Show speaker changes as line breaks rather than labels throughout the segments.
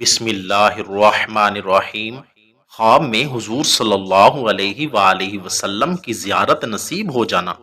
بسم اللہ الرحمن الرحیم۔ خواب میں حضور صلی اللہ علیہ وآلہ وسلم کی زیارت نصیب ہو جانا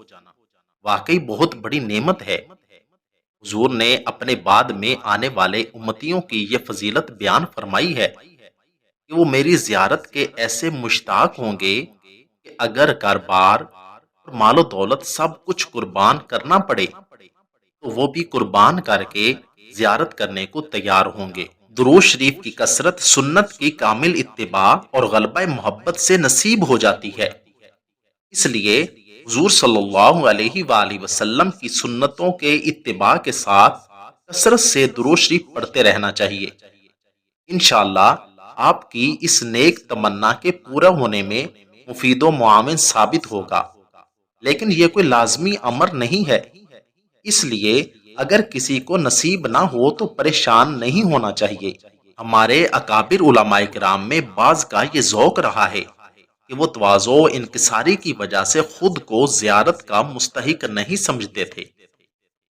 واقعی بہت بڑی نعمت ہے۔ حضور نے اپنے بعد میں آنے والے امتیوں کی یہ فضیلت بیان فرمائی ہے کہ وہ میری زیارت کے ایسے مشتاق ہوں گے کہ اگر گھر بار اور مال و دولت سب کچھ قربان کرنا پڑے تو وہ بھی قربان کر کے زیارت کرنے کو تیار ہوں گے۔ درود شریف کی کثرت سنت کی کامل اتباع اور غلبہ محبت سے نصیب ہو جاتی ہے، اس لیے حضور صلی اللہ علیہ وآلہ وسلم کی سنتوں کے اتباع کے ساتھ کثرت سے درود شریف پڑھتے رہنا چاہیے۔ انشاءاللہ آپ کی اس نیک تمنا کے پورا ہونے میں مفید و معاون ثابت ہوگا، لیکن یہ کوئی لازمی امر نہیں ہے، اس لیے اگر کسی کو نصیب نہ ہو تو پریشان نہیں ہونا چاہیے۔ ہمارے اکابر علماء کرام میں بعض کا یہ ذوق رہا ہے کہ وہ تواضع و انکساری کی وجہ سے خود کو زیارت کا مستحق نہیں سمجھتے تھے،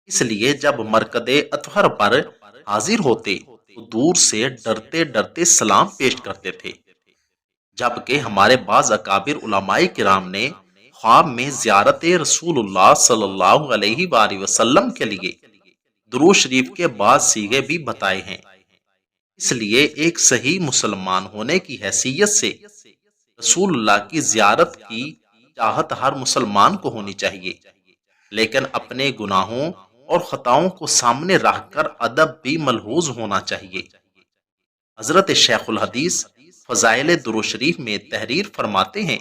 اس لیے جب مرکز اطہر پر حاضر ہوتے تو دور سے ڈرتے ڈرتے سلام پیش کرتے تھے، جبکہ ہمارے بعض اکابر علماء کرام نے خواب میں زیارت رسول اللہ صلی اللہ علیہ وآلہ وسلم کے لیے درود شریف کے بعض سیغے بھی بتائے ہیں۔ اس لیے ایک صحیح مسلمان ہونے کی حیثیت سے رسول اللہ کی زیارت کی چاہت ہر مسلمان کو ہونی چاہیے، لیکن اپنے گناہوں اور خطاؤں کو سامنے رکھ کر ادب بھی ملحوظ ہونا چاہیے۔ حضرت شیخ الحدیث فضائل درود شریف میں تحریر فرماتے ہیں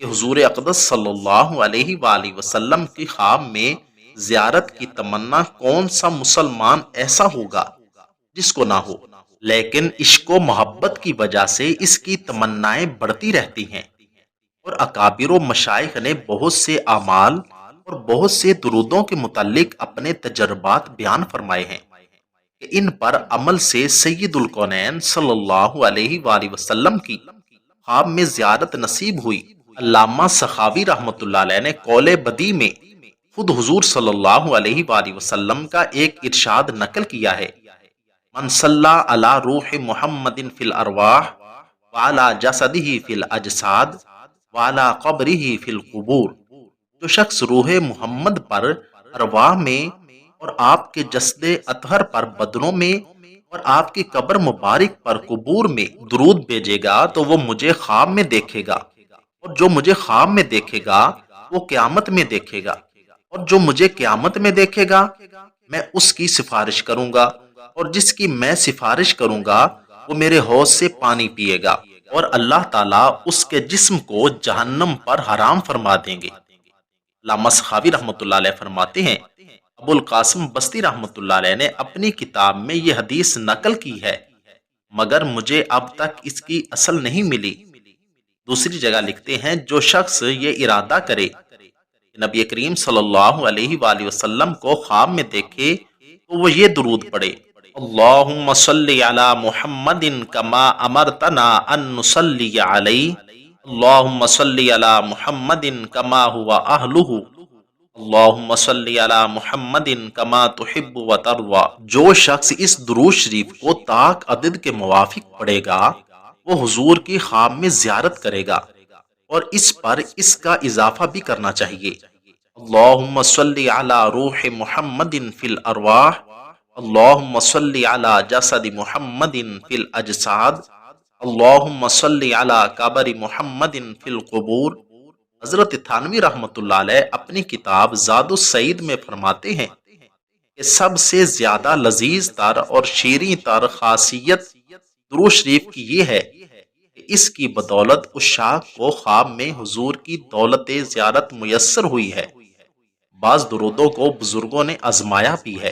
کہ حضور اقدس صلی اللہ علیہ وآلہ وسلم کی خواب میں زیارت کی تمنا کون سا مسلمان ایسا ہوگا جس کو نہ ہو، لیکن عشق و محبت کی وجہ سے اس کی تمنائیں بڑھتی رہتی ہیں، اور اکابر و مشائخ نے بہت سے اعمال اور بہت سے درودوں کے متعلق اپنے تجربات بیان فرمائے ہیں کہ ان پر عمل سے سید الکونین صلی اللہ علیہ وآلہ وسلم کی خواب میں زیارت نصیب ہوئی۔ علامہ سخاوی رحمۃ اللہ علیہ نے قول بدیع میں خود حضور صلی اللہ علیہ وآلہ وسلم کا ایک ارشاد نقل کیا ہے: من صلی علی روح محمد فی الارواح وعلی جسدہ فی الاجساد وعلی قبرہ فی القبور، جو شخص روح محمد پر ارواح میں اور آپ کے جسد اطہر پر بدنوں میں اور آپ کی قبر مبارک پر قبور میں درود بھیجے گا تو وہ مجھے خواب میں دیکھے گا، اور جو مجھے خواب میں دیکھے گا وہ قیامت میں دیکھے گا، اور جو مجھے قیامت میں دیکھے گا میں اس کی سفارش کروں گا، اور جس کی میں سفارش کروں گا وہ میرے حوض سے پانی پیے گا، اور اللہ تعالیٰ اس کے جسم کو جہنم پر حرام فرما دیں گے۔ علامہ سخاوی رحمۃ اللہ علیہ فرماتے ہیں ابو القاسم بستی رحمۃ اللہ علیہ نے اپنی کتاب میں یہ حدیث نقل کی ہے، مگر مجھے اب تک اس کی اصل نہیں ملی۔ دوسری جگہ لکھتے ہیں جو شخص یہ ارادہ کرے کہ نبی کریم صلی اللہ علیہ وآلہ وسلم کو خواب میں دیکھے تو وہ یہ درود پڑھے: اللہم صلی علی محمد کما امرتنا ان نصلی علیہ، اللہم صلی علی محمد کما ہوا اہلہ، اللہم صلی علی محمد کما تحب و ترضی۔ جو شخص اس درود شریف کو طاق عدد کے موافق پڑھے گا وہ حضور کی خواب میں زیارت کرے گا، اور اس پر اس کا اضافہ بھی کرنا چاہیے: اللہم صلی علی روح محمد فی الارواح، اللہم صلی علی جسد محمد فی الاجساد، اللہم صلی علی قبر محمد فی القبور۔ حضرت تھانوی رحمۃ اللہ علیہ اپنی کتاب زاد السعید میں فرماتے ہیں کہ سب سے زیادہ لذیذ تر اور شیریں تر خاصیت درود شریف کی یہ ہے کہ اس کی بدولت عشاق کو خواب میں حضور کی دولت زیارت میسر ہوئی ہے۔ بعض درودوں کو بزرگوں نے آزمایا بھی ہے،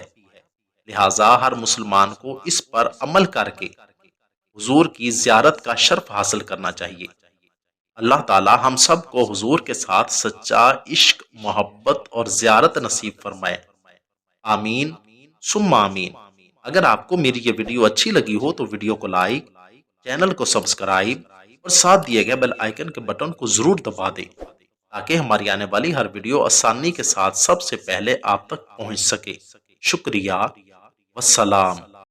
لہٰذا ہر مسلمان کو اس پر عمل کر کے حضور کی زیارت کا شرف حاصل کرنا چاہیے۔ اللہ تعالی ہم سب کو حضور کے ساتھ سچا عشق، محبت اور زیارت نصیب فرمائے، آمین ثم آمین۔ اگر آپ کو میری یہ ویڈیو اچھی لگی ہو تو ویڈیو کو لائک، چینل کو سبسکرائب اور ساتھ دیے گئے بیل آئیکن کے بٹن کو ضرور دبا دیں تاکہ ہماری آنے والی ہر ویڈیو آسانی کے ساتھ سب سے پہلے آپ تک پہنچ سکے۔ شکریہ، والسلام۔